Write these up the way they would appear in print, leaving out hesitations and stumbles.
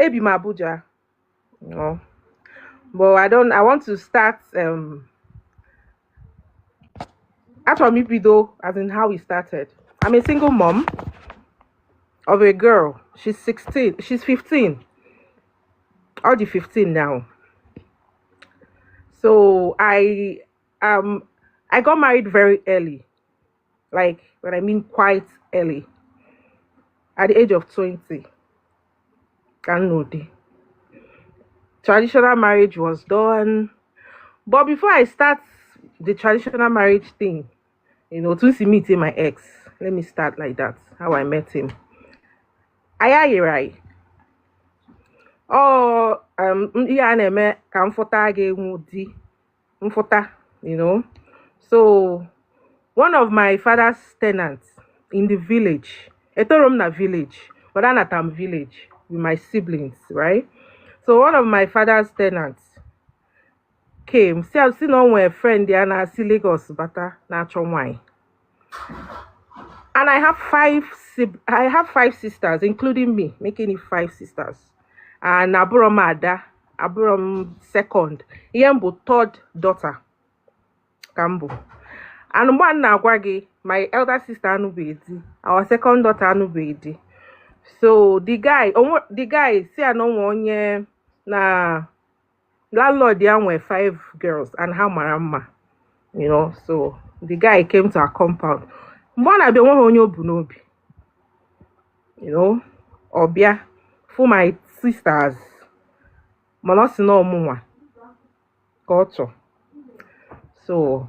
Ebi Mabuja. No. But I want to start actually maybe though, as in how we started. I'm a single mom of a girl. She's 16. She's 15. Already 15 now. So I got married very early. Like when I mean quite early. At the age of 20. Kanodi. Traditional marriage was done. But before I start the traditional marriage thing, to see meeting my ex, let me start like that. How I met him. Ayayirai. Oh, yeah, neme kamfota ge di mfota, So one of my father's tenants in the village, Etorom na village, but Anatam village with my siblings, right? So one of my father's tenants came. See, I've seen on a friend there na see Lagos bata na wine. And I have five sisters, including me, making it five sisters. And Aburom Ada, Aburom second, Iyembu third daughter, Kambo. And one Nagwagi, my elder sister Anubedi, our second daughter Anubedi. So the guy, see I know 1 year na landlord there were 5 girls and how marama, so the guy came to our compound. One I be one on your bunobi, Obia for my sisters. Monosi no mwa. Culture. So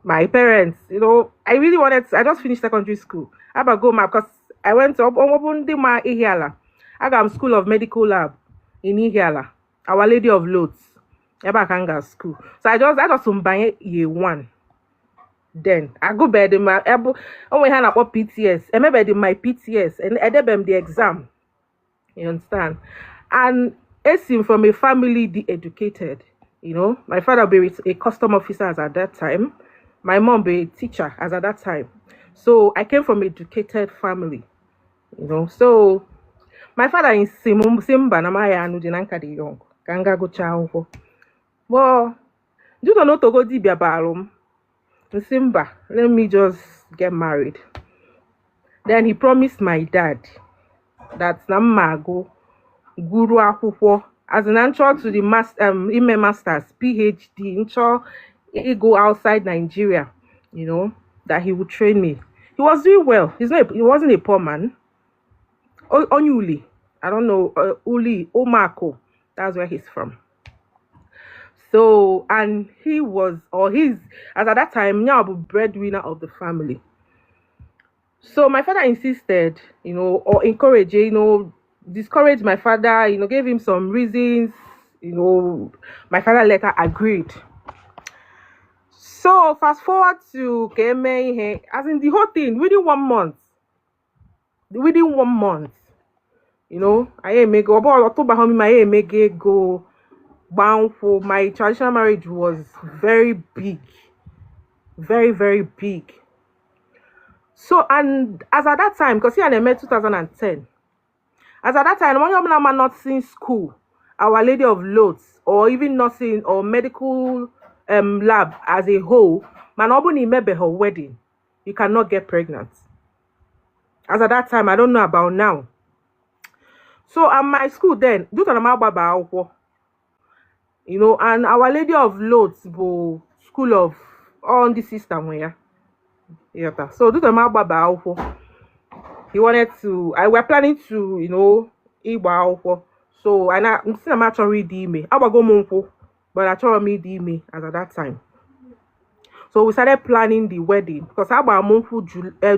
my parents, I really I just finished secondary school. I about go because I went to Ihiala. I got School of Medical Lab in Ihiala. Our Lady of Lourdes. Ebakanga school. So I just some year 1. Then I go bed in my we had about PTS. I remember in my PTS and I did them the exam. You understand? And Esim from a family educated, my father be a custom officer as at that time. My mom be a teacher as at that time. So I came from educated family, So my father in Simba na maya anu dinanka the young. Kanga go chawo. Well, you don't know to go dibia balum. Simba, let me just get married. Then he promised my dad that Namago Guru Akwukwo as an answer to the masters, PhD, intro he go outside Nigeria, that he would train me. He was doing well. He wasn't a poor man. Onyuli, I don't know, Uli Omako, that's where he's from. So, and he was, as at that time, now breadwinner of the family. So my father insisted, or encouraged, discouraged my father, gave him some reasons, my father later agreed. So fast forward to Keme, as in the whole thing, within 1 month, I make go bound for my traditional marriage was very big, very, very big. So, and as at that time, because I met 2010, as at that time, when I'm not seeing school, Our Lady of Lourdes, or even nursing or medical lab as a whole, man, obuni maybe her wedding, you cannot get pregnant. As at that time, I don't know about now. So at my school then, and Our Lady of Lourdes, school of all the system where. Yeah, so he wanted to. I were planning to, So and I'm still actually me. I will go monko, but I told me me as at that time. So we started planning the wedding because I was monko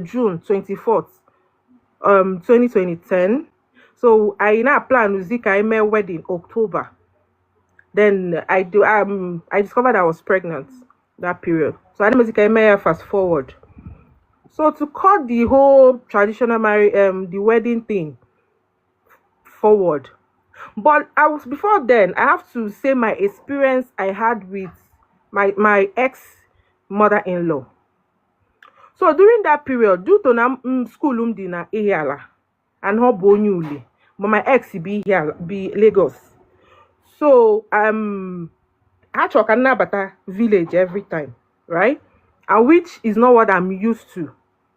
June 24th, 2010. So I now plan Zika my wedding October. Then I discovered I was pregnant that period. So I didn't fast forward. So to cut the whole traditional the wedding thing forward. But before then, I have to say my experience I had with my ex mother-in-law. So during that period, due to school dina Ihiala and her bonyuli, but my ex be here, be Lagos. So I talk another village every time, right? And which is not what I'm used to.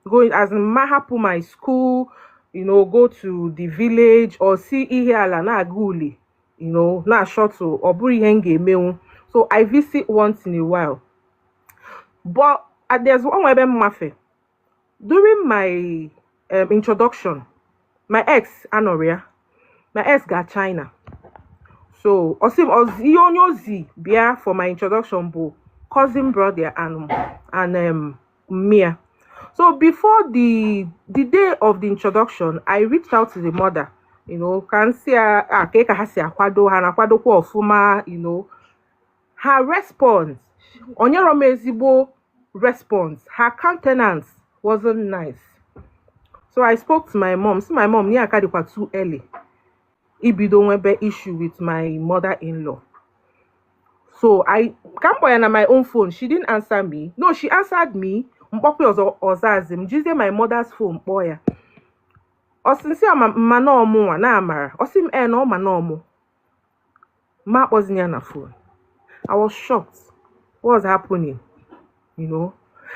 Going as in Mahapu, my school, go to the village or see ihe ala na aguli, na shuttle or buri henge meun. So I visit once in a while. But there's one where mafe. During my introduction, my ex Anoria, my ex got China. So osim ozionyozi bia for my introduction bo cousin brother and Mia. So before the day of the introduction, I reached out to the mother, can see keka hasi akwado hana kwa ofuma, her response, onyeromezibo response, her countenance wasn't nice. So I spoke to my mom. See my mom, ni akadikwa too early. Ibido webe issue with my mother-in-law. So I can't buy on my own phone. She didn't answer me. No, she answered me. Mpopi ozazim. Jize my mother's phone boy. Osinsi mano mo na amara. Osim no manomo. Ma wasn't on the phone. I was shocked. What was happening?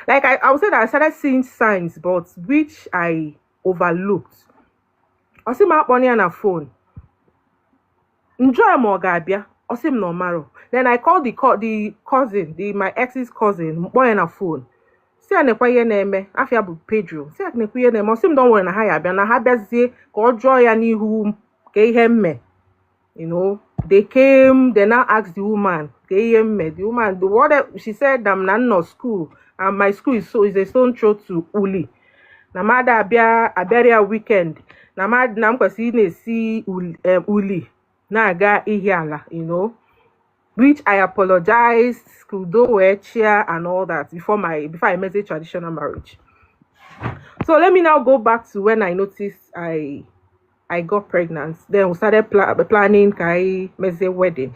Like I would say that I started seeing signs, but which I overlooked. Osim ma on the phone. Enjoy more gabia. Osim no maro. Then I called the cousin, my ex's cousin, boy on a phone. See anekwaye neme, afia bu Pedro. See anekwaye neme, osim don't worry na haya bia na habeze ko joy ya nihu ke hemme. They came, they now asked the woman, the woman, she said I'm not no school, and my school is a stone throw to Uli. Namada abia weekend. Namad namkwasi ne si Uli. Na aga ihiala, which I apologized, kudo cheer and all that before I met a traditional marriage. So let me now go back to when I noticed I got pregnant. Then we started planning kai meze wedding.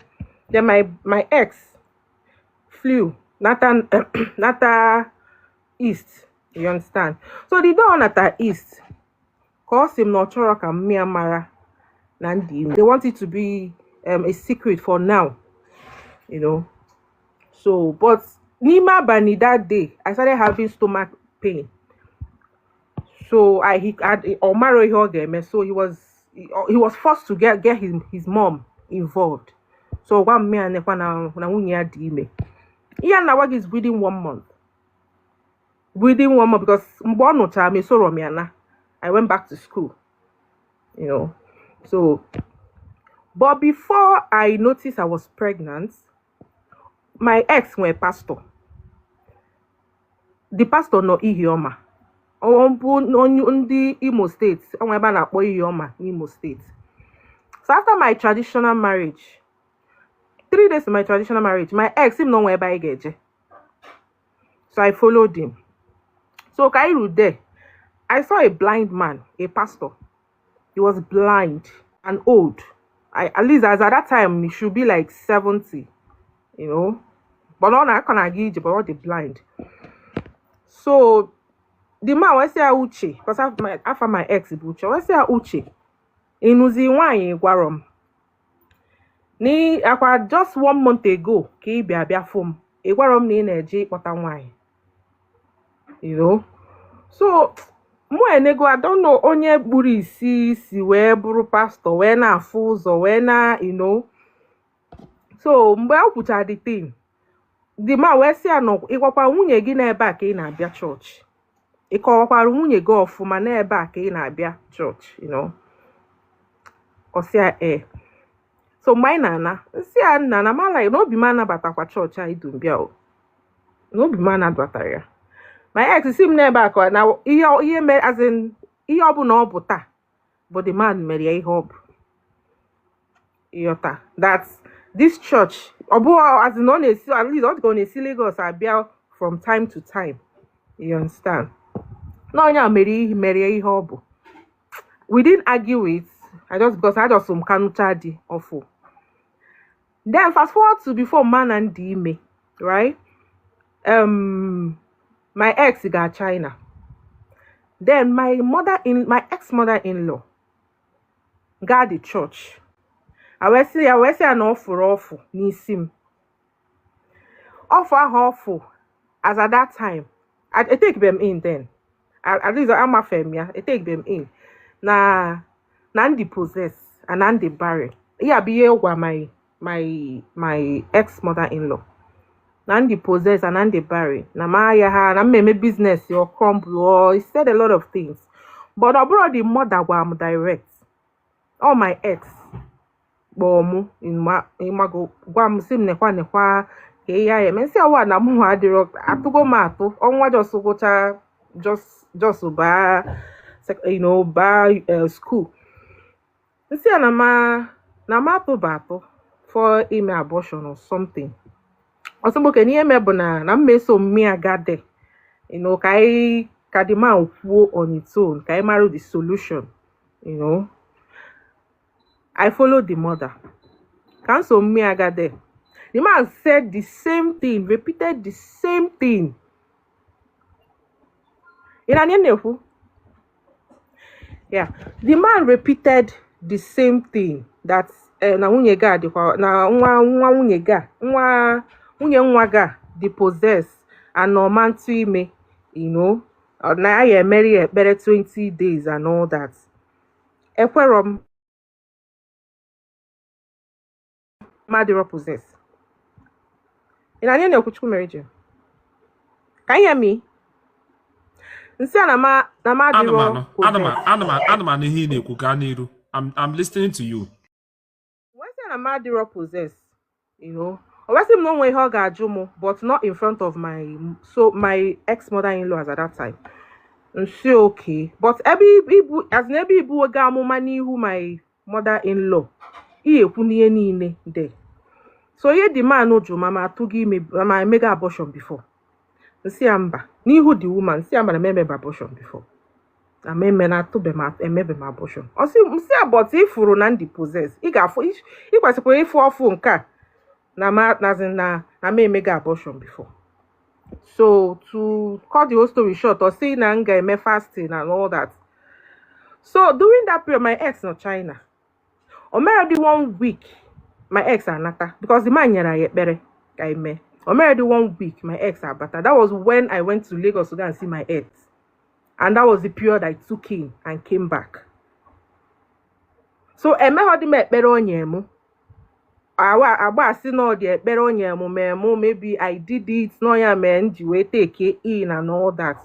Then my ex flew Nata East. You understand? So the door Nata East caused him not choraka Myanmar. They want it to be a secret for now, So, but Nima Bani that day, I started having stomach pain. So he had Omaro Hogeme, so he was forced to get his mom involved. So one me and na dime. Ian Nawag is within 1 month. Within 1 month because Mbono time so Romiana. I went back to school, So, but before I noticed I was pregnant, my ex was a pastor. The pastor no Ihioma. On Imo State. Imo State. So after my traditional marriage, 3 days of my traditional marriage, my ex him no where by geje. So I followed him. So Kairu there, I saw a blind man, a pastor. He was blind and old. At least as at that time, he should be like 70, But not I can't agree, but all the blind. So the man was say Uche, because after my ex Bucha, was say Uche. Inuzi wine guarom. Ni akwa just 1 month ago, ke bia form. E guarom ni energy pota wine. So Mo enego, I don't know, onye buri si we buru pastor, we na fools or we na, So, mgbe I put the thing, the man we say no, ikwapa nwunye gi na ebe a ka ị na-abịa church. Ịkọwakwara nwunye gi ọfụma na ebe a ka ị na-abịa church, Osia So, my nana, si a nana, ma like, no be man nabatakwa church a idum bịa o. No be man nabatara ya. My ex sim never called now. He made as in he obu no buta, but the man marry a hob. Iota. That's this church. Obu as in on at least not going to see Lagos Abia from time to time. You understand? No, yeah, marry a hob. We didn't argue it. Because I just some kanuchadi awful. Then fast forward to before man and me, right? My ex got China. Then my ex-mother-in-law gaa the church. I wee sị ya na ọ fụrụ ọfụ n'isi m. Ọfụ ahụ ọfụ as at that time. I take them in then. At least I'm a fem, yeah. I take them in. Na ndị possess and ndị barren. Yeah, be my ex-mother-in-law. Na ndị possess and ndị barren. Na ma ya ha na mmemme business or crumble or he said a lot of things. But abroad the mother was direct. All my ex. Bomu in go gwam sim nekwa ya ya mensi awa na mu adiro atugo mato onwa just ba school nsi na ma to bato for ime abortion or something osogbo ke ni eme bụ na mmeso mmi agade kai the man kwuo on its own kai marry the solution I followed the mother. Cancel me agade. The man said the same thing, repeated the same thing. Yeah, the man repeated the same thing that na the possess and no man to me, now I marry a better 20 days and all that. Ekwerom Madira possess. In an end, marriage. Can you hear me? I'm listening to you. When Madira possess, always no way how gajumo, but not in front of my ex-mother-in-law at that time. And she okay. But as nebi ibu gamu mani who my mother-in-law. So ye the man no mama to give me my mega abortion before. See amba. Ni who the woman see amba na me abortion before. Na me na to be ma my abortion. O see about if uru na ndi possess. I kwesịkwa ifu ofu nka na me mega abortion before. So to cut the whole story short, or say na nga me fasting and all that. So during that period, my ex no China. O married 1 week, my ex anata because the man yara better guy me. O married 1 week, my ex abata. That was when I went to Lagos to go and see my ex, and that was the period I took in and came back. So me hodi me better onyemu. Agba si no de better onyemu me maybe I did it no ya men we take it in and all that,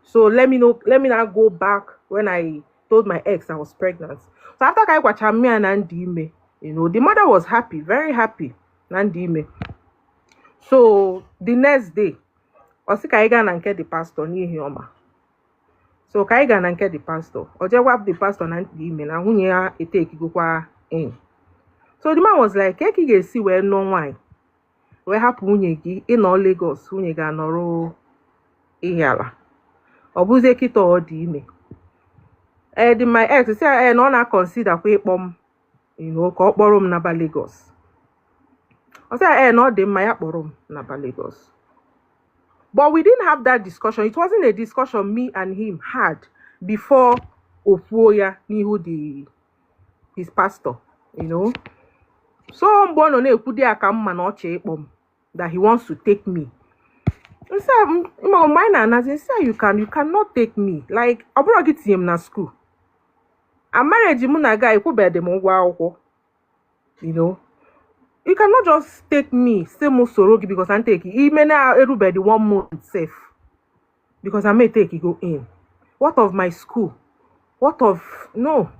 So let me now go back when I told my ex I was pregnant. So after I watched me and Nandime, the mother was happy, very happy. Nandime. So the next day, Osi Kaiga nanke the pastor ni hioma. So Kaiga nanke the pastor. Oje wap the pastor Nandime na hunye ya ete kigukwa in. So the man was like, "Eki ge si we no why? We hapu hunye gi in all Lagos hunye ga noro ihala. Obuze kito odi my ex say no na consider kwe pom ka okporo m na Lagos. I say no dey my akporo m na Lagos. But we didn't have that discussion. It wasn't a discussion me and him had before Ofuoya nihu his pastor, So mbono na ekwu dia ka mma na oche ikpom that he wants to take me. I say mine and say you cannot take me. Like obro git him na school. A marriage muna guy who be them you cannot just take me say mo sorogi because I'm taking he may not everybody 1 month safe because I may take you go in. What of my school? What of no?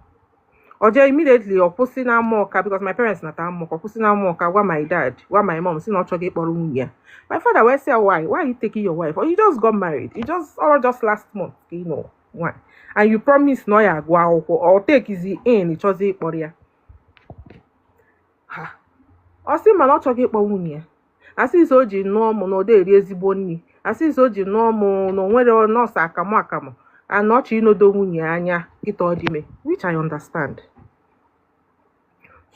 Or just immediately or posting a moka because my parents not a moka posting a moka what my dad, what my mom see not choke for my father will say why are you taking your wife? Or you just got married, you just last month, why? And you promise no ya go or take easy in it was it for ya. Ha. Or see man not talking about wunya. I see so ji no mo no dey ezigbo nni. I see so ji no mo no nwere no akamo and not do wunya anya it odime, which I understand.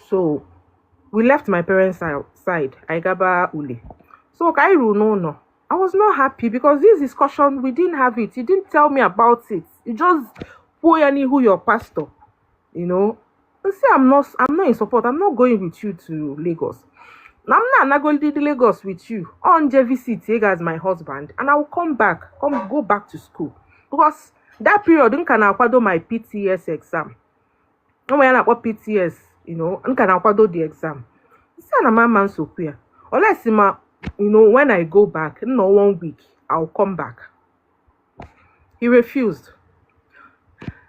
So we left my parents' side. I gaba ule. So Kairu no. I was not happy because this discussion, we didn't have it. He didn't tell me about it. He just who your pastor. you know. And see, I'm not in support. I'm not going with you to Lagos. I'm not going to Lagos with you on JVC take as my husband, and I will go back to school. Because that period, I can do my PTS exam. When I got PTS, you know, I can do the exam. See, I'm a man so queer. Unless, you know, when I go back, no 1 week, I'll come back. He refused.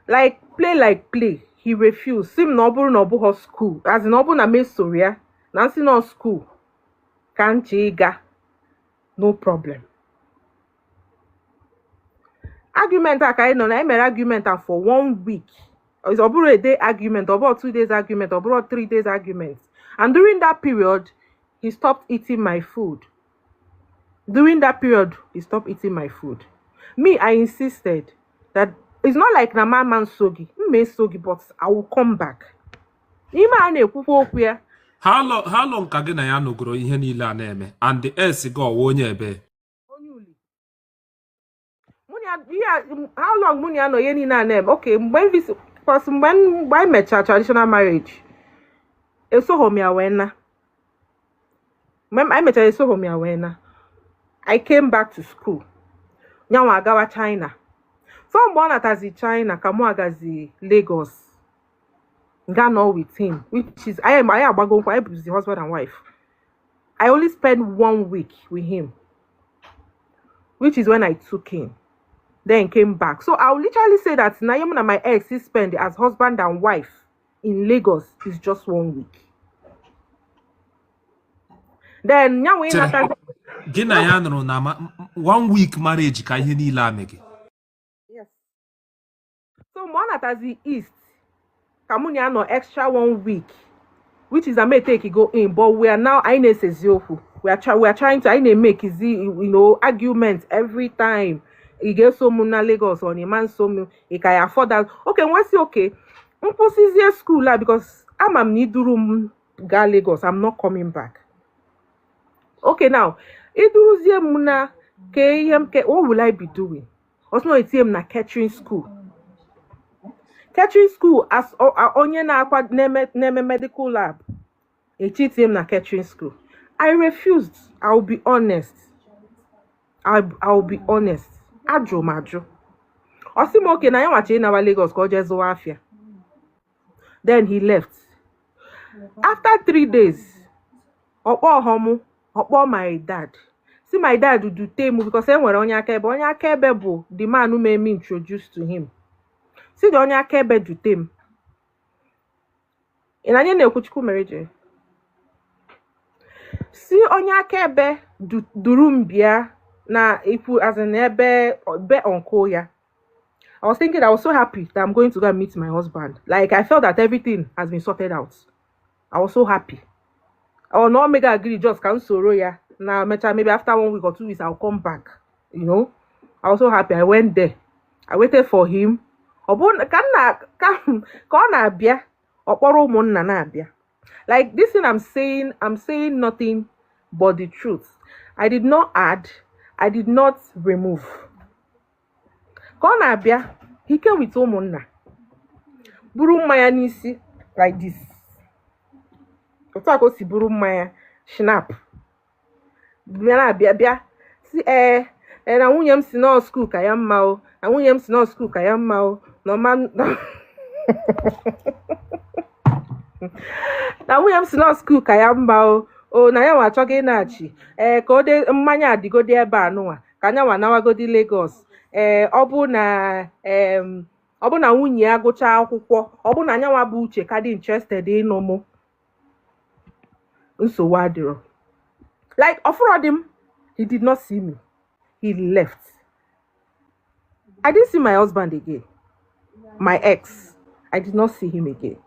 Like play. He refused. Sim no school. As in obu na me soria. Nancy no school. Can't chiga. No problem. Argument I made argument for 1 week. It's about a day argument, about 2 days argument, about 3 days argument. And during that period, he stopped eating my food. During that period, he stopped eating my food. Me, I insisted that it's not like na man sogi. Me sogi, but I will come back. How long ka gị na ya nọgoro ihe niile a na-eme and the else go onye ebe? How long money no ihe niile a na-eme? Okay, when I met traditional marriage, I came back to school. Nyawa agawa China. Some born at China, Kamuagazi, Lagos. Ghana with him, which is I am the husband and wife. I only spent 1 week with him, which is when I took him. Then came back. So I'll literally say that Naomi and my ex he spent as husband and wife in Lagos is just 1 week. Then now we Gina ya nụrụ na 1 week marriage ka ihe niile amegi. Yes. So Monat as the East, Kamunya no extra 1 week, which is a may take it go in, but we are now we are trying to make arguments every time. He gets so muna Lagos on a man so he can afford that. Okay, what's okay? Mposizie school because I'm need room ga Lagos. I'm not coming back. Okay, now iduruzie muna what will I be doing? Also, it's him na catering school. Catering school as onye na akwa neme medical lab. It him na catering school. I refused. I'll be honest. I'll be honest. Majo. Osimoke na yan wache na Lagos ko je zo afia. Then he left. After 3 days, Opo my dad. See my dad do temu because he nwere onye akaebe bụ the man who made me introduce to him. See the onye akaebe do tem. Inanye na ekwuchukwu mereje. See onye akaebe duru mbia na ifu as an ebe uncle ya. I was thinking I was so happy that I'm going to go and meet my husband. Like I felt that everything has been sorted out. I was so happy. I will not make agree just can sorrow ya. Now maybe after 1 week or 2 weeks I'll come back. You know? I was so happy. I went there. I waited for him. Like this thing I'm saying nothing but the truth. I did not add, I did not remove. He came with Omunna. Buru Maya Nisi like this. Otako si buru Maya snap. Bia. See na nwunye m si no school ka ya mma o. Na nwunye m si no school ka ya mma o. No man. Na nwunye m si no school ka ya mma o. O na ya nwa achọghị na-achị. Ka o de mmanya adigodi ebe anụnwa. Ka anya nwa nawagodi Lagos. Ọ bụ na nwunye ya gụcha akwụkwọ. Ọ bụ na anya nwa bụ uche ka dị interested ịnụ mụ. Nsogbu adịrọ. Like Ofrodim, he did not see me. He left. I didn't see my husband again. My ex. I did not see him again.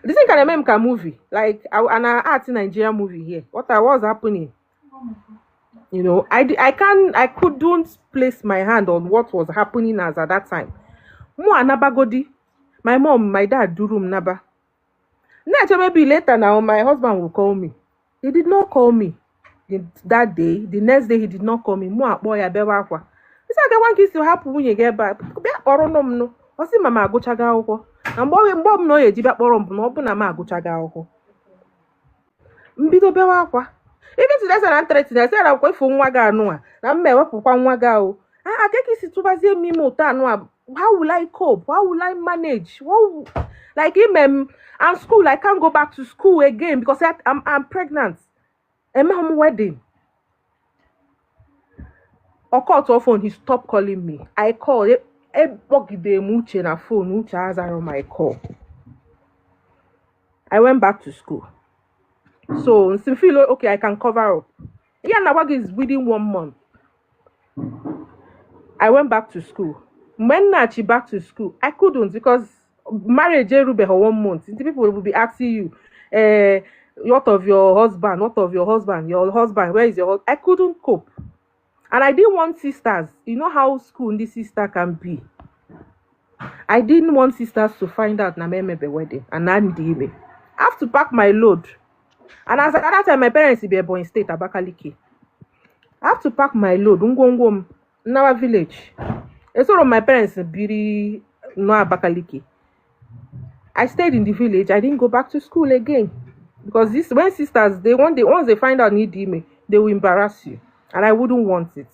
This is kind of a movie. Like an art in Nigerian movie here. What was happening? You know, I couldn't place my hand on what was happening as at that time. Mo anabagodi. My mom, my dad do room naba. Maybe later now my husband will call me. He did not call me that day. The next day he did not call me. Mo boy abewakwa. He said I want kiss to happen when you get back. Or no. Osi mama agochaga akwụkwọ. and boy no ye dibia kpọrọ m na ọ bụ na m agụchaga akwụkwọ mbido bewa akwa even today say na threatening say na kwa ifu nwa ga anu a na m ewepụkwa nwa ga o keke si tubazie m ime ụtọ anu a how will I cope? How will I manage? Like him and school, I can't go back to school again because I'm pregnant. And my wedding. I called to phone, he stopped calling me. I called Uche na phone, Uche has on my call. I went back to school. So feel okay, I can cover up. Yeah, now is within 1 month. I went back to school. When I back to school, I couldn't because marriage rube her 1 month. The people will be asking you, what of your husband? What of your husband? Your husband, where is your husband? I couldn't cope. And I didn't want sisters. You know how school this sister can be. I didn't want sisters to find out na me be wedding and I have to pack my load. And as at that time, my parents be born in state Abakaliki. I have to pack my load. In our village. It's all of my parents beauty no Abakaliki. I stayed in the village. I didn't go back to school again. Because when sisters once they find out need me, they will embarrass you. And I wouldn't want it.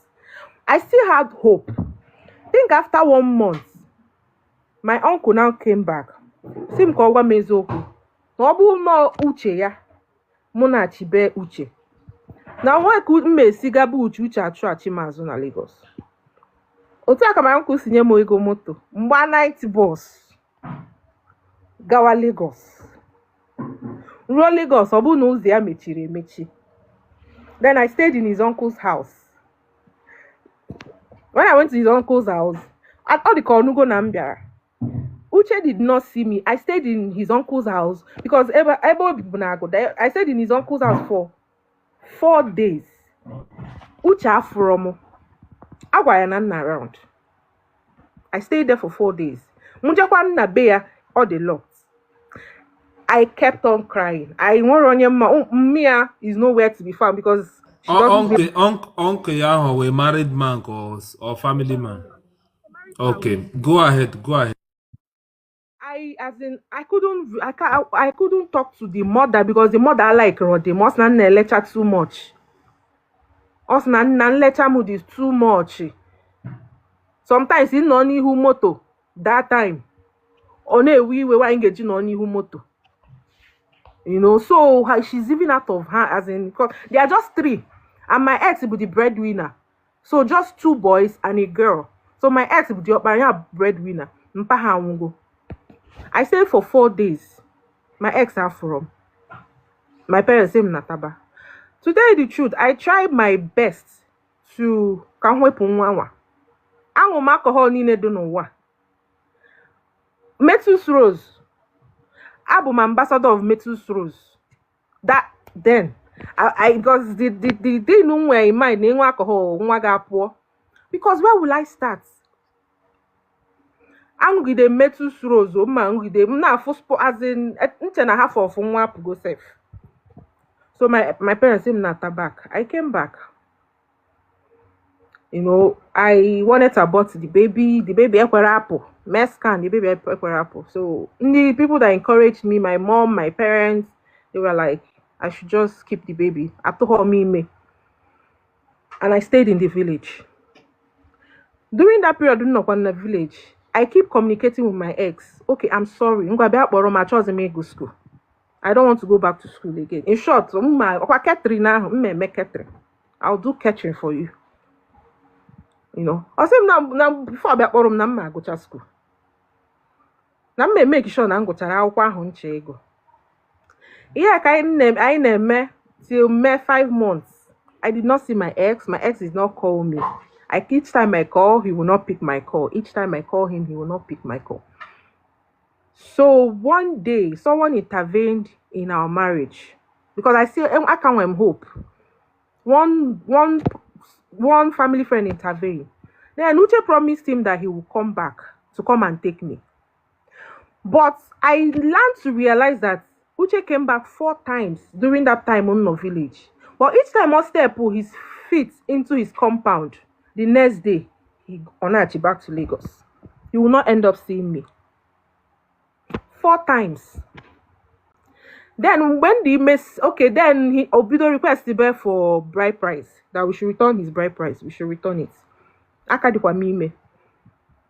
I still had hope. I think after 1 month, my uncle now came back. Sim kwa mezoku. Nobu no uche ya. Muna chibe uche. Now why could me sigabu uche achu mazu na Lagos? Otaka my uncle sinye mo ego moto. Mba night bus. Gawa Lagos. Ruo Lagos, obu no uzi ya mechiri emechi. Then I stayed in his uncle's house. When I went to his uncle's house, at all the Konugo Nambiara, Uche did not see me. I stayed in his uncle's house because I stayed in his uncle's house for 4 days. Uche Afromo. Agwayanana around. I stayed there for 4 days. Munjakwan na beya all the lot. I kept on crying. I won't run your Mia is nowhere to be found because she Uncle Yaho, a married man or family man. Okay, go ahead. I couldn't talk to the mother because the mother like Roddy must not lecture too much. Us nan lecture mood is too much. Sometimes in only who moto that time. Only we were engaging on who moto. You know, so she's even out of her as in because they are just 3. And my ex will be the breadwinner. So just 2 boys and a girl. So my ex will be the breadwinner. I stayed for 4 days. My ex are from. My parents say Nataba. To tell you the truth, I tried my best to kanwepunwawa. Ango alcohol nine do no wa. Metus Rose. I'm ambassador of Metus Rose. That then I because the they know where in mind alcohol because where will I start? I'm with the Metus Rose, man with the na for as in half of one go safe. So my parents said not back. I came back. You know, I wanted to abort the baby apple. Mescan, the baby apple. So the people that encouraged me, my mom, my parents, they were like, I should just keep the baby. I told me. And I stayed in the village. During that period, in the village, I keep communicating with my ex. Okay, I'm sorry. I'm going to borrow my children and go school. I don't want to go back to school again. In short, I'll do catering for you. You know, I say now before I go to school. Now make sure I go to akwụkwọ. Yeah, I name till May 5 months. I did not see my ex. My ex did not call me. Each time I call, he will not pick my call. Each time I call him, he will not pick my call. So one day, someone intervened in our marriage because I can't hope. One family friend intervened. Then Uche promised him that he would come back to come and take me. But I learned to realize that Uche came back 4 times during that time on the village. But each time I step put his feet into his compound, the next day, he on back to Lagos. He will not end up seeing me. 4 times. Then when the miss, okay, then Obido request the bear for bride price, that we should return his bride price. We should return it. Akadikwa mime.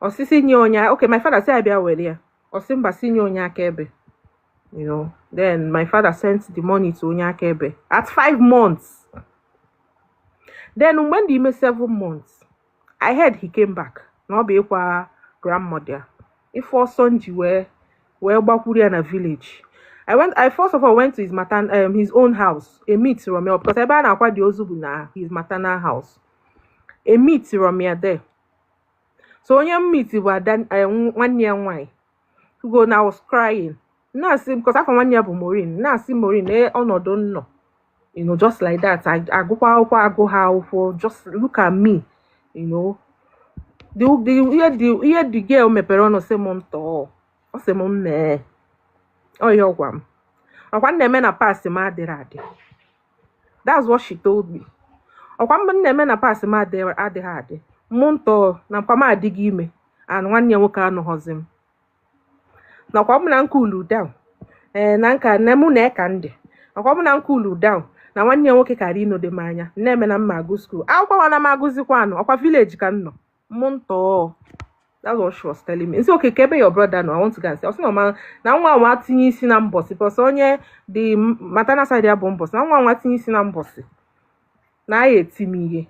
Osisi nyonya. Okay, my father said I be aware. Osimba si nyonya kebe. You know. Then my father sent the money to Onya Kebe at 5 months. Then when he made 7 months, I heard he came back. Now be a grandmother. If for Sonji were Bakuri in a village. I first of all went to his own house. A meet Romeo because I ban aqua the Ozubuna, his maternal house. A meet Romeo there. So when you meet were done 1 year why. To go now I was crying. Now see because I 1 year Maureen. Now see Maureen don't know. You know, just like that. I go how for just look at me. You know. The girl me perono se monto. O se mon me. Oh yo gwam. Okwan na me na pass ma adirade. That's what she told me. Okwan na me na pass ma adirade. Monto na kwama adigi ime. And 1 year nwoke anọghọzim. Na kwam na nkulu down. Na nka na mu na eka ndi. Kwam na nkulu down. Na 1 year nwoke kari ino de manya. Na me na mma go school. Akwụkwọ wana ma agụzikwa anọ. Okwa village ka nọ. Monto. That's what she was telling me. It's okay, kebe your brother no. I want to go and say. Also, no man. Now one tinyi si na mbosi. Because onye the maternal side ya bombos. Now one tinyi si na mbosi. Na aye timiye.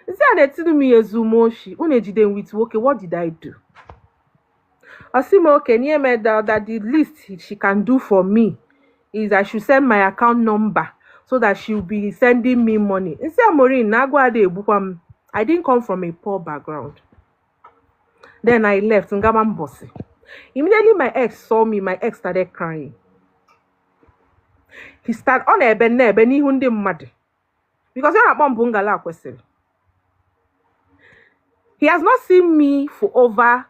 Nsi ane tidu mi ezumoshi. Unejide with okay. What did I do? Osimo okay. Niye me that the least she can do for me is I should send my account number so that she will be sending me money. Nsi amorin na agwa de ebukwam. I didn't come from a poor background. Then I left Ngama Mbosi. Immediately my ex saw me, my ex started crying. He started on a beni hunde mad. Because you're not bungala question. He has not seen me for over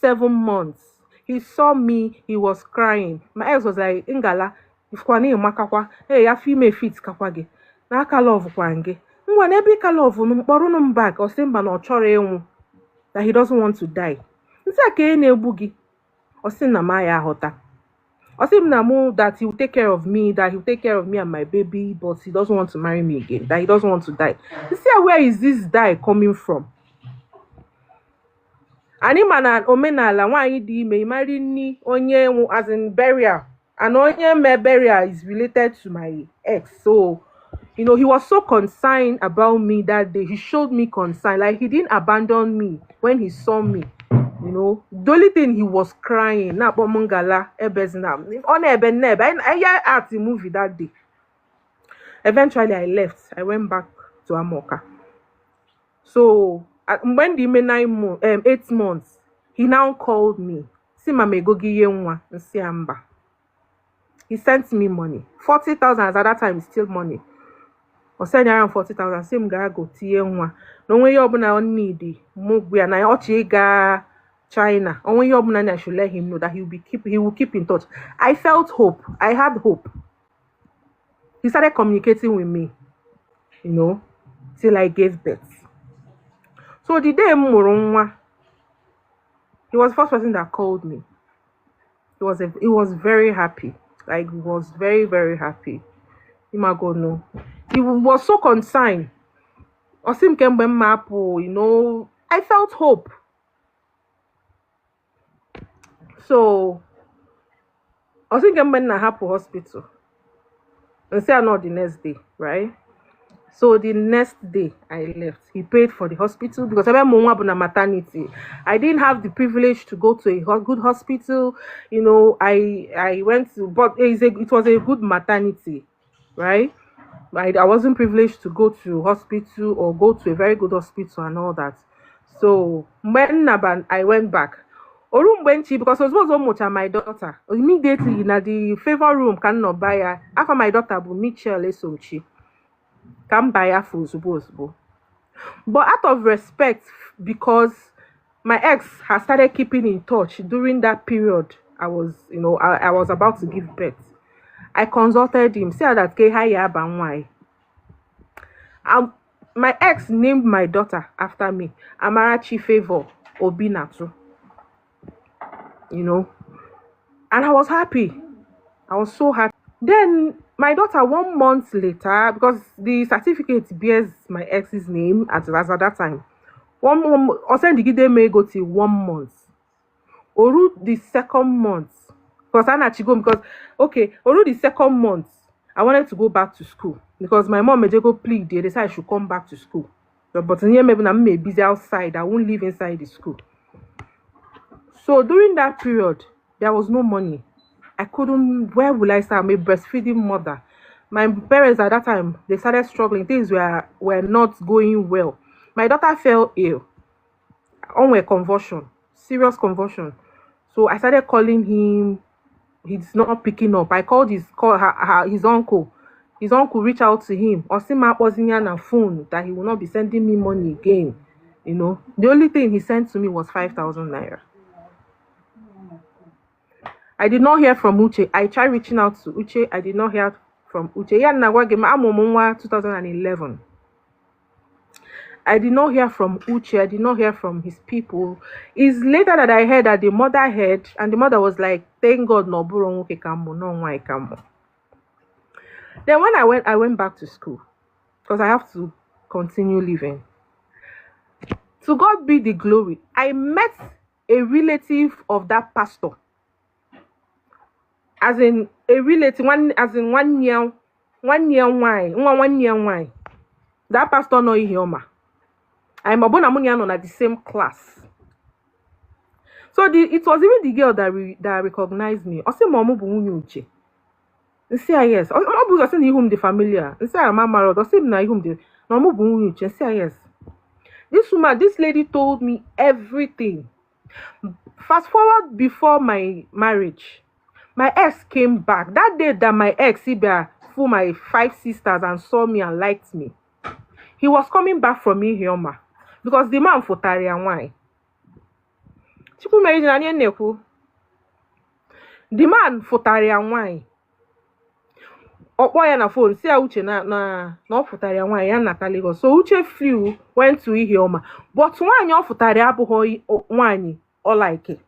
7 months. He saw me, he was crying. My ex was like, Ingala, if kwani makakwa, hey, ya female fit kakwage. Na aka love kwange. Mwa nebi ka love mkporunum back or simba no chore enwu. That he doesn't want to die. Nsi ake na-egbugi. Osim na maya hota. Osim na mu that he will take care of me, that he will take care of me and my baby, but he doesn't want to marry me again. That he doesn't want to die. You see where is this die coming from? Ani mana omenala nwanyi di ime marry ni onye as in burial. And onye me burial is related to my ex. So you know, he was so concerned about me that day. He showed me concern. Like, he didn't abandon me when he saw me. You know, the only thing he was crying. Na bomungala ebezna. On ebeneb. I at the movie that day. Eventually, I left. I went back to Amoka. So, when the 8 months, he now called me. See, mama go giyenwa nsiamba. He sent me money. 40,000 at that time is still money. Or send around 40,000. Same guy go tiye. No way you na on needy. Mugwe na ochi ga China. Only you na I should let him know that he will keep in touch. I felt hope. I had hope. He started communicating with me, you know, till I gave birth. So the day Murunwa, he was the first person that called me. He was very happy. Like, he was very, very happy. Imagono. He was so concerned. Osim kembe mapo, you know. I felt hope. So, Osim kembe na hapo hospital. And say not the next day, right? So the next day I left. He paid for the hospital because I went to maternity. I didn't have the privilege to go to a good hospital. You know, I went to, but it was a good maternity, right? I wasn't privileged to go to hospital or go to a very good hospital and all that. So when I went back, because I was so much at my daughter. Immediately in the favor room cannot buy her. After my daughter will meet Somchi. Can buy her for Zubo. But out of respect, because my ex has started keeping in touch during that period, I was about to give birth. I consulted him. Say that why. My ex named my daughter after me. Amarachi Favor Obinatu. You know. And I was happy. I was so happy. Then my daughter 1 month later, because the certificate bears my ex's name as at that time. Or send the gide may go till 1 month. Oru the second month. Because I had to go because okay, Oru the second month, I wanted to go back to school because my mom made go plead. They decided I should come back to school. But maybe I'm busy outside. I won't live inside the school. So during that period, there was no money. I couldn't. Where will I start? I'm a breastfeeding mother. My parents at that time they started struggling. Things were not going well. My daughter fell ill on a convulsion, serious convulsion. So I started calling him. He's not picking up. I called his uncle. His uncle reached out to him. Osima wasn't on a phone that he will not be sending me money again. You know, the only thing he sent to me was 5,000 naira. I did not hear from Uche. I tried reaching out to Uche. I did not hear from Uche. Yeah, 2011. I did not hear from Uche. I did not hear from his people. It's later that I heard that the mother heard, and the mother was like, "Thank God, no buro nwoke kamo, no nwa kamo." Then when I went back to school because I have to continue living. To God be the glory. I met a relative of that pastor. As in a relative, one year why. That pastor no Ihioma. I'm a Bonamunian at the same class. So it was even the girl that recognized me. I said, Mamu Bunyuche. I say yes. I was saying whom the familiar. I say I'm married. I say na whom the Mamu Bunyuche. I say yes. This lady told me everything. Fast forward before my marriage. My ex came back. That day that my ex for my 5 sisters and saw me and liked me. He was coming back from me here, because the man for Tarian wine. The man for Tarian wine. Boy na phone, see Uche na for Tarian wine, and Natalie. So Uche flew, went to Ihioma. But one your for Tariabu wine, or like it.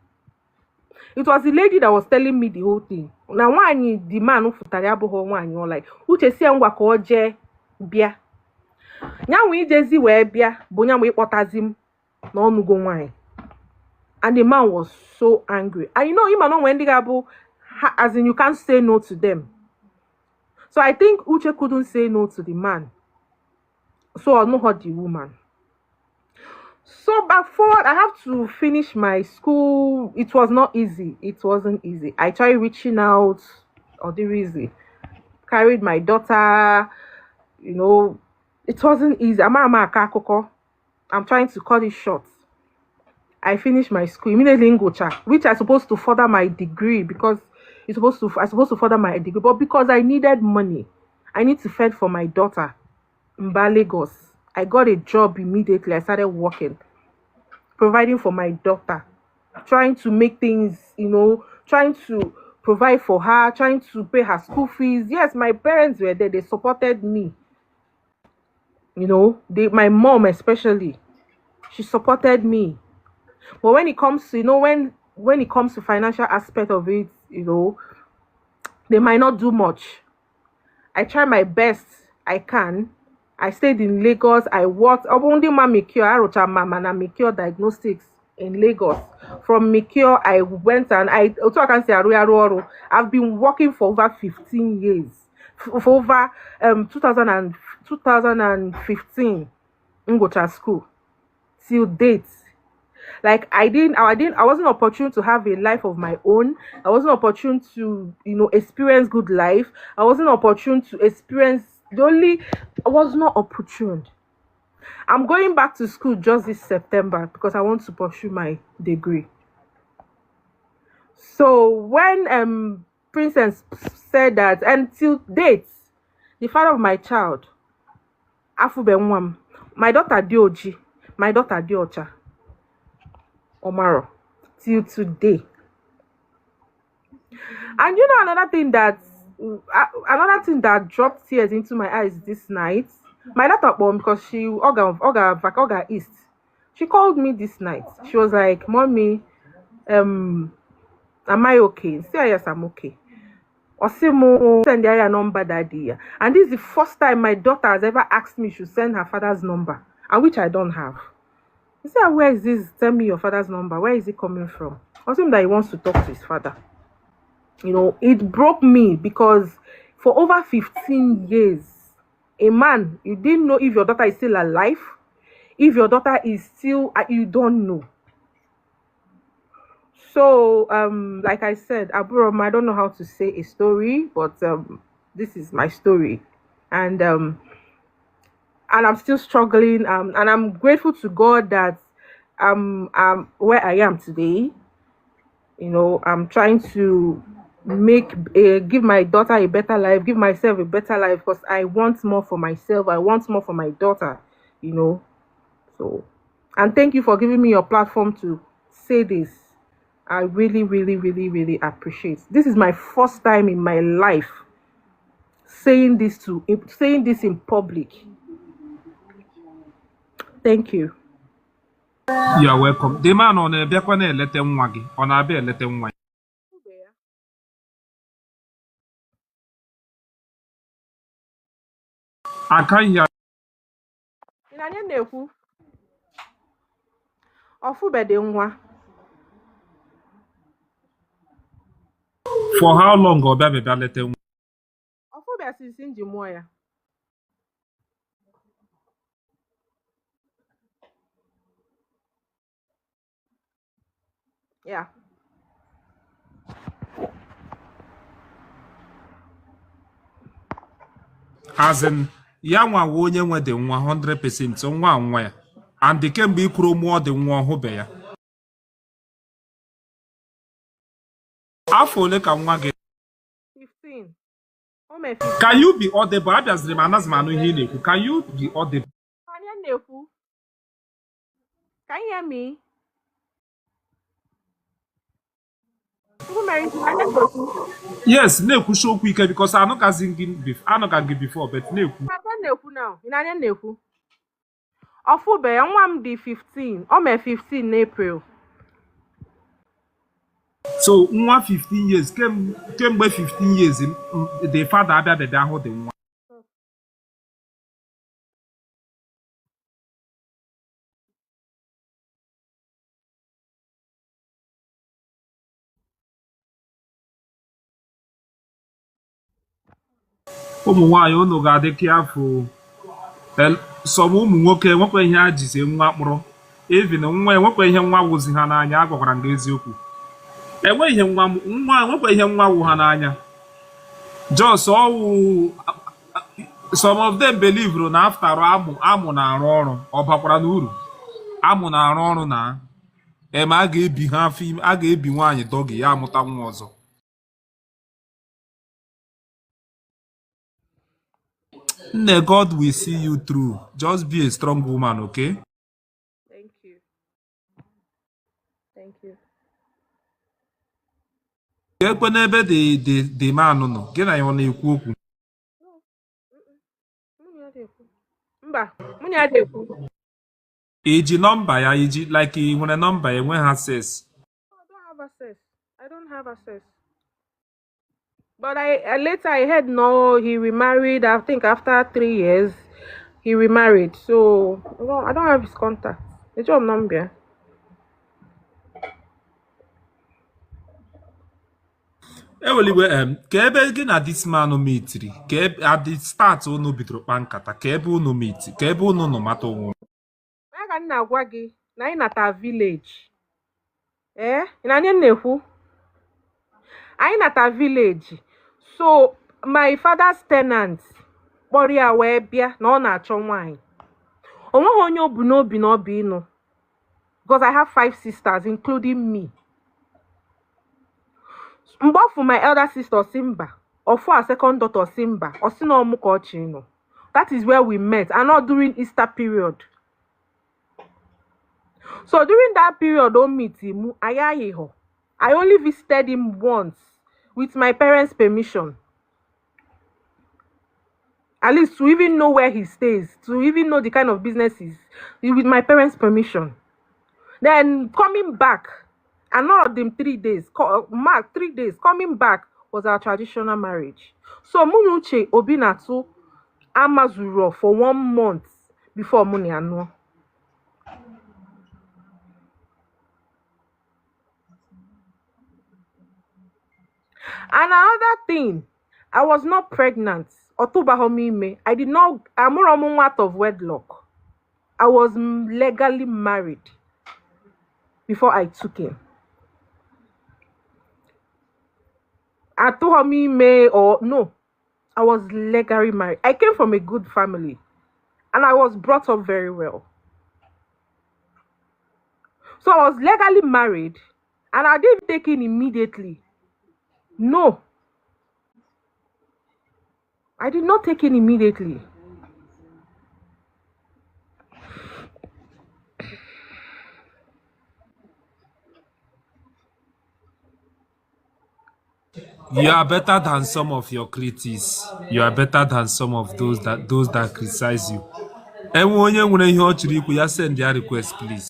It was the lady that was telling me the whole thing. Now, one the man who futariabo one you like Uche si ngwa ka oje bia. Nya we jezi we bia, bonya we potazim na onugo wine. And the man was so angry. And you know him and when the as in you can't say no to them. So I think Uche couldn't say no to the man. So I know how the woman. So back forward, I have to finish my school. It was not easy. It wasn't easy. I tried reaching out, or the easy. Carried my daughter, you know, it wasn't easy. I'm trying to cut it short. I finished my school immediately in Gocha, which I supposed to further my degree because I supposed to further my degree, but because I needed money, I need to fend for my daughter in Lagos. I got a job immediately. I started working, providing for my daughter, trying to make things, you know, trying to provide for her, trying to pay her school fees. Yes, my parents were there. They supported me. You know, my mom especially, she supported me. But when it comes to, you know, when it comes to financial aspect of it, you know, they might not do much. I try my best I can. I stayed in Lagos. I worked. Obundi ma Mikio, Arocha Mama na Mikio Diagnostics in Lagos. From Mikio, I went and I can say I've been working for over 15 years. For over 2015 in Gocha school till date. Like I wasn't opportune to have a life of my own. I wasn't opportune to, you know, experience good life. I wasn't opportune to experience I was not opportune. I'm going back to school just this September because I want to pursue my degree. So when Princess said that, until date, the father of my child, Afubenwam, my daughter Dioji, my daughter Diocha, Omaro, till today. And you know another thing that dropped tears into my eyes this night. My daughter, because she Oga East, she called me this night. She was like, "Mommy, Am I okay? Say yes, I'm okay. Osimo send their number that day. And this is the first time my daughter has ever asked me to send her father's number, and which I don't have. He said, where is this? Tell me your father's number. Where is it coming from? I told him that he wants to talk to his father. You know, it broke me because for over 15 years, a man, you didn't know if your daughter is still alive, if your daughter is still, you don't know. So, like I said, Aburom, I don't know how to say a story, but this is my story, and I'm still struggling. And I'm grateful to God that I'm where I am today. You know, I'm trying to give my daughter a better life, give myself a better life, because I want more for myself. I want more for my daughter. You know, so, and thank you for giving me your platform to say this. I really, really, really, really appreciate. This is my first time in my life saying this in public. Thank you. You are welcome. The man on a Biakwane letter wagi on a bear letter one. I can't hear. For how long or baby letter? Yeah. As in, Yama wonye nwe the 100% so nwa ya. And the can be crew more than one hobeya. Afo le ka nwa ge. 15. Can you be audible? As the manas manu hile. Can you be audible? Can you hear me? Yes, Neku show quicker because I know singing before. I know can give before, but Neku. Now. Ofube, nwa m dị 15. O mee 15 n'April. So, nwa 15 years, came by 15 years, the father abia bebe ahụ dị nwa. Ụmụ nwaanyị unu ga-adị careful. Some ụmụ nwoke enwekwa ihe a jizi nwa kpụrụ. Even nwa enwekwa ihe nwa wụzi ha n'anya, agwakwara m gị eziokwu. Enwe ihe nwa enwekwa ihe nwa wụ ha n'anya. Just all some of them believe na after amụ na-arụ ọrụ ọ bakwara n'uru. Amụ na-arụ ọrụ na a ga-ebi ha afọ ime, a ga-ebi nwaanyị dọgị ya amụta nwa ọzọ. Nne, God will see you through. Just be a strong woman, okay? Thank you. Thank you. Ekwe n'ebe the man nọ, gị na ya ọ na-ekwu okwu. Mba, nwunye ya na-ekwu. Iji nọmba ya, like ị nwere nọmba ya, enweghị access. I don't have access. But later I heard no, he remarried. I think after 3 years, he remarried. So I don't have his contact. It's your number. Eweliwe ka ebe gị na this man metiri, ka at the start unu bidoro kpa nkata, ka ebe unu meti, ka ebe unu nọ mata onwe. Aga nna agwa gị na anyị nata village. Ị na-anya na-ekwu? Anyị nata village. So my father's tenant kpọrọ ya wee bịa na ọ na-achọ nwaanyị. O nweghị onye o bu n'obi na ọ bụ ịnụ. Because I have 5 sisters including me. Mgbe ọfụ my elder sister Simba, ọfụ our second daughter Simba, osi na ọmụ ka ọchị nọ. That is where we met, and not during Easter period. So during that period, I meet him. I only visited him once with my parents' permission. At least to even know where he stays, to even know the kind of businesses, with my parents' permission. Then coming back, And all of them 3 days, mark 3 days, coming back was our traditional marriage. So Munuche Obinatu Amazuro for 1 month before Muni Anu. And another thing, I was not pregnant. October Homime, I did not, I'm out of wedlock. I was legally married before I took him. Atuhomime or no, I was legally married. I came from a good family and I was brought up very well. So I was legally married and I didn't take in immediately. No, I did not take in immediately. You are better than some of your critics. You are better than some of those that criticize you. Enwe onye nwere ihe ọ chịrị ikwu ya send ya request please.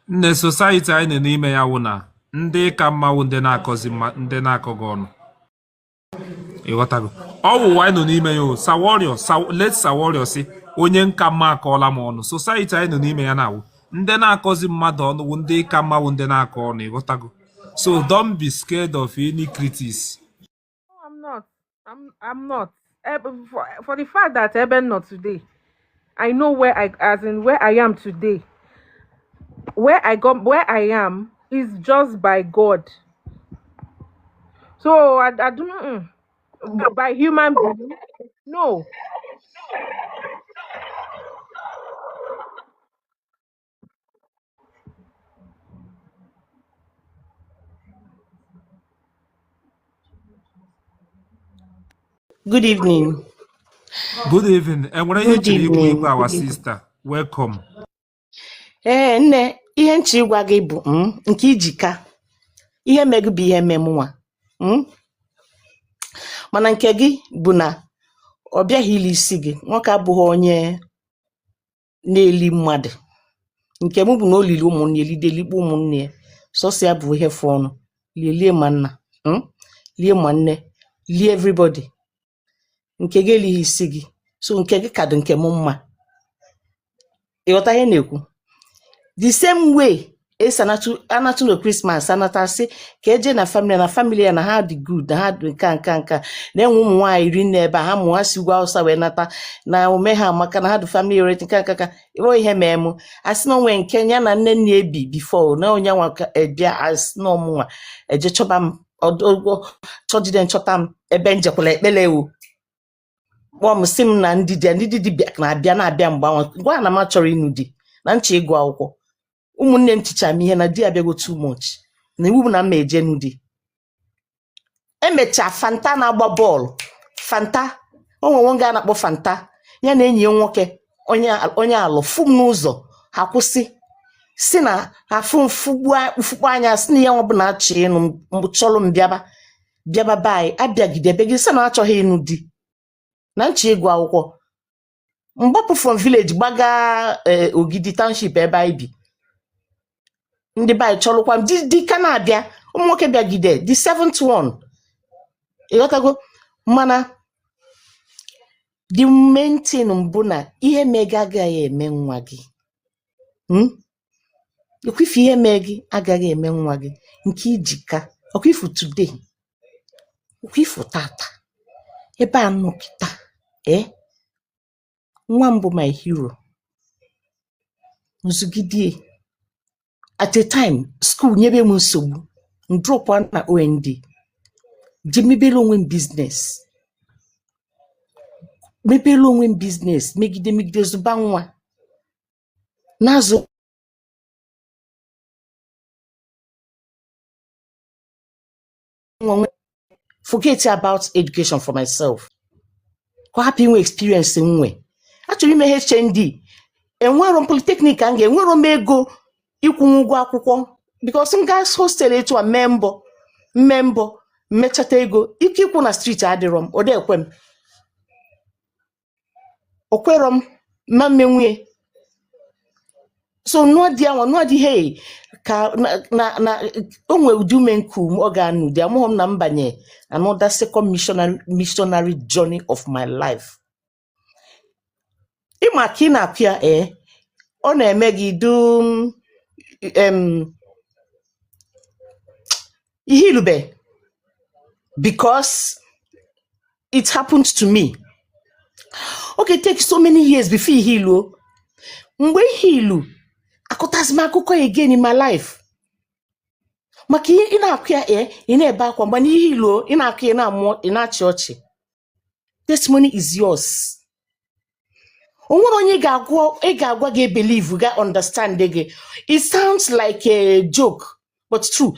Nne society anyị nọ n'ime ya wụ na ndị ka mma wụ ndị na-akọzi ndị na-akọghị ọnụ. Ịghọtago? Ọ wụ anyị nọ n'ime ya o Saworio let Saworio si onye nka mma akọọla m ọnụ. Society anyị nọ n'ime ya na-awụ ndị na-akọzi mmadụ ọnụ wụ ndị ka mma wụ ndị na-akọ ọnụ. Ịghọtago? So don't be scared of any critics. No, I'm not. I'm not. For the fact that Eben not today, I know where I am today. Where I am is just by God. So I don't by human being. No. Good evening. Good evening. Enwere ihe chiri ikwu ikwu our sister. Welcome. Nne, ihe nchi gwa gị bụ nke ijika. Ihe megụ bụ ihe memụnwa. Mana nke gị bụ na ọ bịaghị ili isi gị. Nwoke abụghị onye na-eli mmadụ. Nke mụ bụ na o lili ụmụnne elidelikpo ụmụnne ya. Sọsọ ya bụ ihe fụ ọnụ. Lie ma nna. Lie ma nne. Lie everybody. Nke gị elighị isi gị. So nke gị ka dị nke mụ mma. Ịghọta ihe na-ekwu? The same way esi anatụ no Christmas anata sị ka eje na family ya na ha dị good na ha dị nka na-enwe ụmụ nwaanyị iri n'ebe ha mụ ha si ugwu Hausa wee nata na ome ha maka na ha dị family rate nka ịwe ihe mee mụ asị na onwe nke ya na nne nne ebi before na onye nwa ebịa asị na ọmụnwa eje chọba m chọjide nchọta m ebe njekwala ekpele ewu kpọọ m sị m na ndị dibịa na-abịa mgbanwe gwa na m achọrọ ịnụ di na nche ịgụ akwụkwọ ụmụnne m ticha m ihe na di abịago too much na iwu na mma eje nụ di emecha Fanta na-agba bọọlụ Fanta onwe nwoke a na-akpọ Fanta ya na enyi ya nwoke onye alụ fụ m n'ụzọ ha kwụsị si na ha fụkpu anya si na ya nwa bụ na achọ ịnụ chọrọ m bịaba baị abịagide be gị sị na achọghị ịnụ di na nche ịgụ akwụkwọ mgbapụ from village gbaga Ogidi township ebe anyị bi ndị be anyị chọrọkwa m di ka na-abịa ụmụ nwoke bịagide the seventh one ịghọtago mana the main thing mbụ na ihe mega agaghị eme nwa gị ekwifu ihe mee gị agaghị eme nwa gị nke ijika ọkwifu today ọkwifu tata ebe a nọkịta nwa mbụ my hero nzugide at a time school nyebe m nsogbu drop na OND je mebere onwe m business megide zụba nwa n'azụ forget about education for myself. Kwa happy inwe experience nwe achọrọ ime HND enwero m polytechnic a enwero m ego ịkwụ ụgwọ akwụkwọ because m gas hostel etu a mmembọ mmechata ego ike ịkwụ na street adịrọ m odekwe m okwerọ m ma mmenwue so nụọ dị hey ka na onwe ụdị ume nku ọ ga-anụ dị amụghị m na mbanye another second missionary journey of my life. Ịma ka ị na-apịa ọ na-eme gị du ihe ilube because it happened to me. Okay, take so many years before ihe ilu. Mgbe ihe ilu akụtasị m akụkọ again in my life. Maka ị na-apịa ị na-ebe akwa mgbe ihe ilu ị na-akụ ị na-amụọ ị na-achị ọchị. Testimony is yours. Onwere onye ị ga-agwa gị believe ga understand gị. It sounds like a joke but true.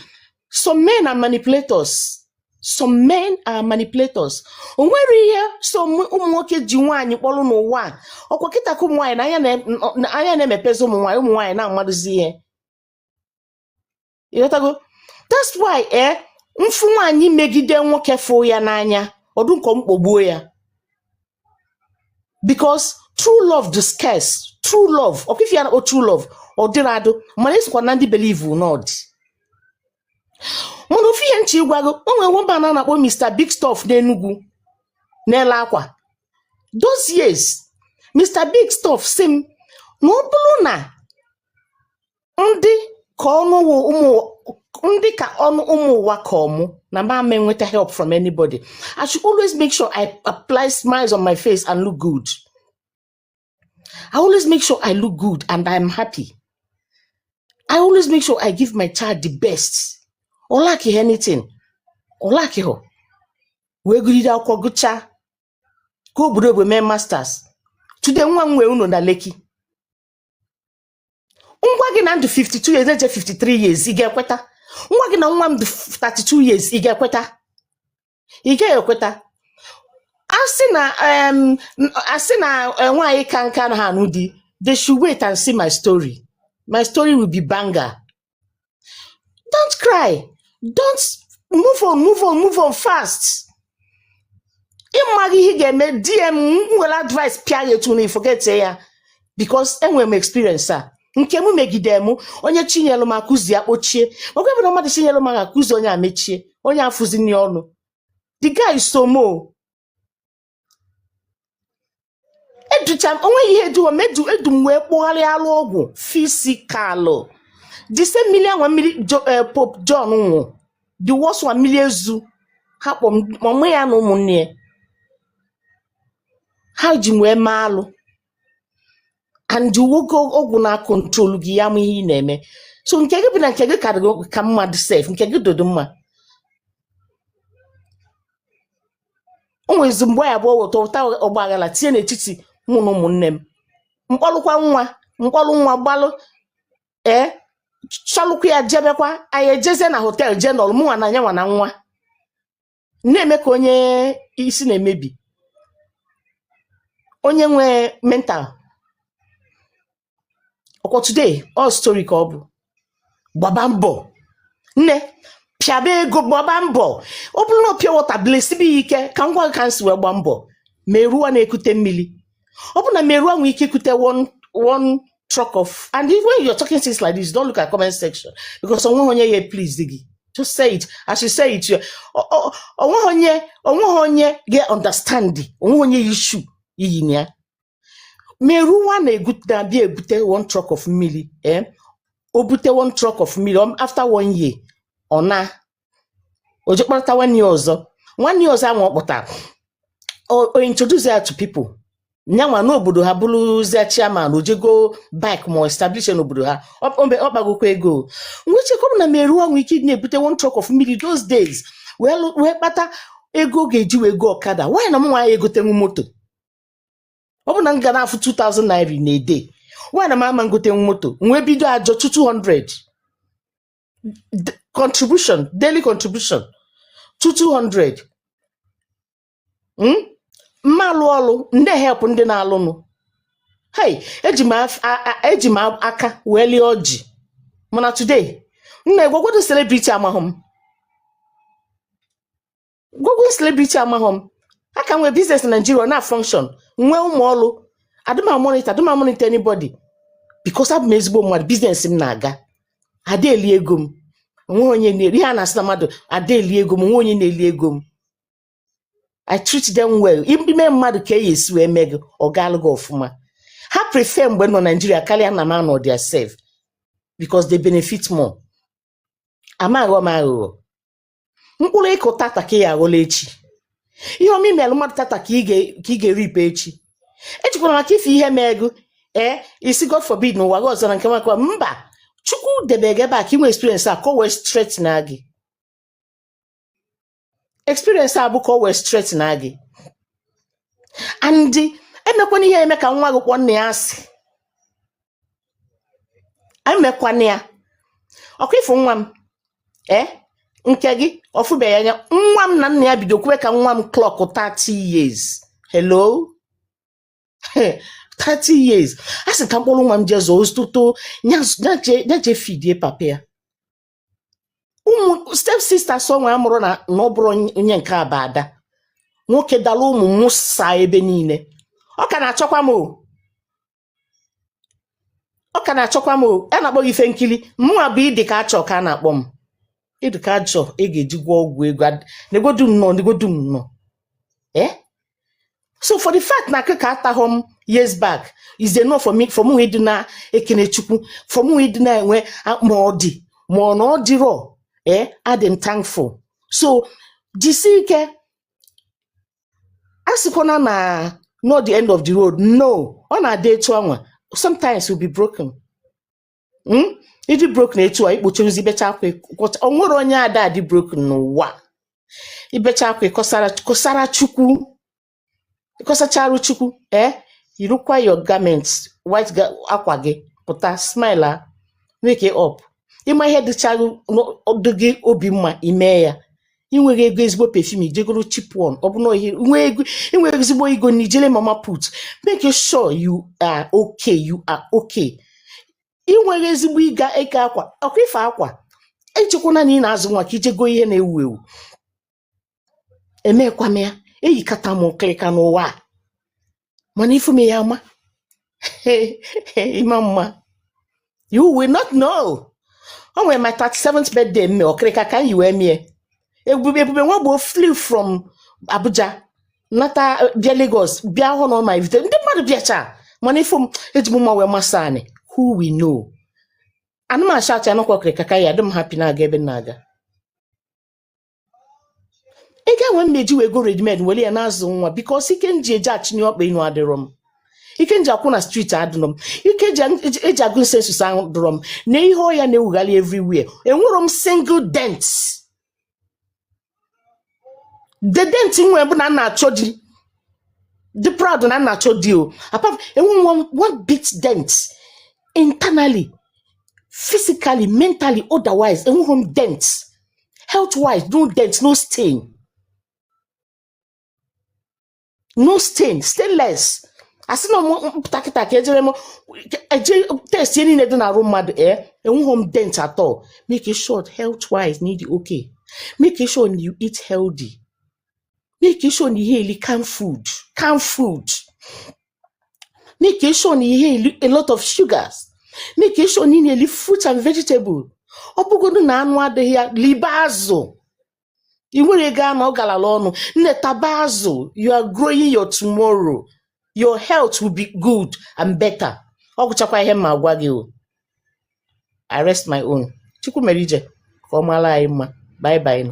Some men are manipulators. Some men are manipulators. Onwere ihe so ụmụ nwoke ji nwaanyị kpọrọ n'ụwa ọkwa kịta ka ụmụ nwaanyị na anya na-emepezi ụmụ nwaanyị na-amaduzi ihe. Ịghọtago? That's why mfu nwaanyị megide nwoke fụ ya n'anya ọdụ nke mkpogbuo ya. Because true love is scarce. True love. Okay, if you are true love, or dirado, man is kwa nandi believe or not. Monofi and Chiwago, only one banana or Mr. Big Stuff Nenugu. Nelakwa. Those years, Mr. Big Stuff sim no bluna. Undi ka onu wakomu. Na ma men with help from anybody. I should always make sure I apply smiles on my face and look good. I always make sure I look good and I'm happy. I always make sure I give my child the best. Or like anything. Or like ho. We good akwụkwọ gụcha. Go obodo we men masters. Today nwa nwe unu na Lekki. Ngwa gị na ndụ 52 years, eje 53 years, ị ga-ekweta. Ngwa gị na nwa m 32 years, ị ga-ekweta. Ị ga-ekweta. Asị na nwaanyị ka nka na ha nudi, they should wait and see my story. My story will be banger. Don't cry. Don't move on fast. Ịmaghị ihe ga-eme DM nwere advice pịa ya etu na forget ya because enwere m experience a nke m megide m onye chinyelu m akụzi akpochie ogwe bụ na mmadụ chinyelu m akụzi onye amechie onye afụzi ni ọnụ. The guy is so mo educham onwe ihe edu m wee kpọgharịa alụ ọgwụ physical. The same million Pope John nwụ the worst 1 million zu hapụ mama ya na ụmụnne ha ji wee maalụ and wogo ọgwụ na control gị ya ma ihe ị na-eme. So nke gị bụ na nke gị ka mmadụ safe nke gị dodo mma. O nwezi mgbe ya bụ ụta ọgbaghara tie n'etiti mụ na ụmụnne m mkpọlụ nwa gbalụ chọlụkwa ya jebekwa anyị ejeze na hotel je nọrọ mụ nwa na nyanwa na nwa na-eme ka onye isi na-emebi onye nwe mental. Ọkwa today all story ka ọ bụ gbaba mbọ nne pịaba ego gbaba mbọ ọ bụrụ na pịa wọta blesibi ike ka ngwa ka nsi wee gba mbọ meruo na-ekute mmiri ọ bụ na meruo nwee ike ikute one truck of. And even when you're talking things like this, don't look at comment section because someone here please digi just say it as you say it. Onye get understanding onye issue yinya meruo na be ebute one truck of mmiri obute one truck of mmiri after 1 year ona ojekpata 1 year ọzọ 1 year ọzọ anwa ọkpọta o introduce her to people. Nyanwa n'obodo ha bụrụzie chairman ojego bike mo establish n'obodo ha ọkpagokwa ego nweche kom na meru anwụ ike na-ebute one truck of mmiri those days wee kpata ego ga-eji wee go ọkada. Why na m nwa ya egotenwu moto ọ bụ na m ga na-afụ 2000 naira na-ede. Why na m ama ngotenwu moto nwee bido ajọ 200 contribution daily contribution 200 mmalụ ọlụ ndị help ndị na-alụnụ Hey, eji m aka wee lie ọjị. Mana today, nna gwagwado celebrity amahom. Gwagwado celebrity amahom. I can wear business in Nigeria na function. Nwe ụmụ ọlụ. I don't monitor anybody. Because I'm ezigbo mmadụ business m na-aga. Ada eli ego m. Nwe onye na-eri ha na-asị na mmadụ ada eli ego m, nwe onye na-eli ego m. I treat them well. Ime mmadụ ka esi wee mee gị ọ ga-alụ gị ọfụma. Ha prefer mgbe nọ Nigeria karịa na ma nọ their self because they benefit more. Amaghọ m aghụghọ. Mkpụrụ ịkụ tata ka ya aghọla echi. Ihe ọmị melụ mmadụ tata ka ị ga-eripe echi. Ejikwara maka ife ihe mee ego isi God forbid n'ụwa gị ọzọ na nke makwa mba Chukwu debe gị ebe a ka inwe experience a ka o wee straight na gị. Experience a bụ ka o wee straight na gị. And emekwana ihe eme ka nwa gị kpọọ nne ya asị. Emekwana ya. Ọkwa ifu nwa m nke gị ọfụbeghị anya nwa m na nna ya bido kwube ka nwa m clock 30 years. Hello? 30 years. Asị ka mkpụrụ nwa m jezo ostoto nyaje fidie papa ya. Ụmụ step sister so nwa amụrụ na ọ bụrụ onye nke abada. Nwoke dala ụmụ musa ebe niile. Ọ ka na-achọkwa m o. A na-akpọ gị ife nkili. Mụnwa bụ ịdị ka achọ ka a na-akpọ m. Ịdị ka achọ ị ga-eji gwọ ọgwụ ego. Negodu nnọọ. So for the fact na ka atahom years back is enough for me for mu edina ekene chukwu for mu edina enwe ma odi ma no diro I'm thankful. So jisike asikona na not the end of the road. No, on a day to sometimes will be broken. If you broken it to ikpochirizi becha kwe onwere onye ada di broken no wa. Ibecha kwe kosara chukwu. Because a charu chuku, you require your garments, white aqua gay, puta smiler, make it up. In my head, the child no oblige obima imea. You will get this perfume, jiggle cheap one, or no, you will go Nigerian mama put. Make sure you are okay, You will raise we got a aqua, okay for aqua. Ain't you gonna need as one kitchen in a will? Eme kwamea. Eyi kata mo klika n'ụwa. Mana ifu me yama. Mama. You will not know. Oh, when my 37th birthday me okrika kan you me. Ebube nwabo flew from Abuja. Nata bia Lagos. Bia ho no my video. Ndi madu bia cha. Mana ifu ejimu ma we masane. Who we know. Anu ma shout ya no okrika kan ya dem happy na aga ebe na aga. Ega when meji we go ready made wele na azu nwa because ike nji eje achini okpa inu adirom. Ike nji akwu na street adnom. Ike eji agun sensus adrom. Na ihe oya na ewugali everywhere. Enwero single dent. The dent nwe bu na na achodi. The proud na na achodi o. Apart one big dent internally, physically, mentally, otherwise, enwero dent. Health wise, no dent, no stain. No stain, stainless. As no more test any need na room mad home dent at all. Make it short, health wise, need it okay. Make it sure you eat healthy. Make it sure you heal canned food. Make it sure you heal a lot of sugars. Make it sure you heal fruit and vegetable. Obugodu na anu adehia libazo. You are growing your tomorrow. Your health will be good and better. I rest my own. Chuku merije. Bye bye.